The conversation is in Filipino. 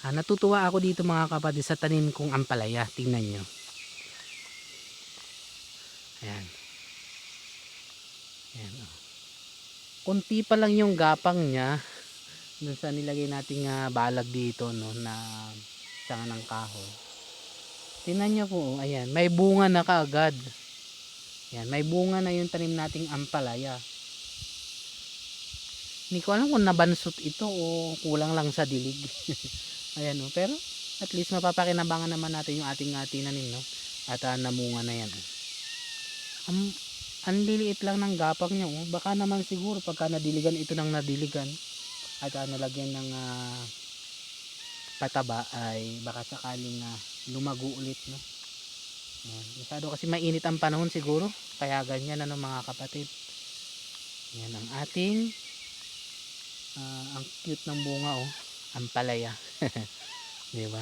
Natutuwa ako dito mga kapatid sa tanim kong ampalaya. Tingnan nyo. Ayan. Ayan, oh. Kunti pa lang yung gapang niya dun sa nilagay nating balag dito, no, na sanga ng kahoy. Tingnan nyo po, oh, ayan, may bunga na kaagad. Ayan, may bunga na yung tanim nating ampalaya. Hindi ko alam kung nabansot ito o kulang lang sa dilig. Ayan, oh, pero at least mapapakinabangan naman natin yung ating tinanim, no? At namunga na yan. Ang liliit lang ng gapang niya, oh. Baka naman siguro pagka nadiligan ito ng nadiligan at nalagyan ng pataba ay baka sakaling lumago ulit, no? Ayan. Masyado kasi mainit ang panahon siguro, kaya ganyan mga kapatid. Yan ang ating ang cute ng bunga, oh, ampalaya. Di ba?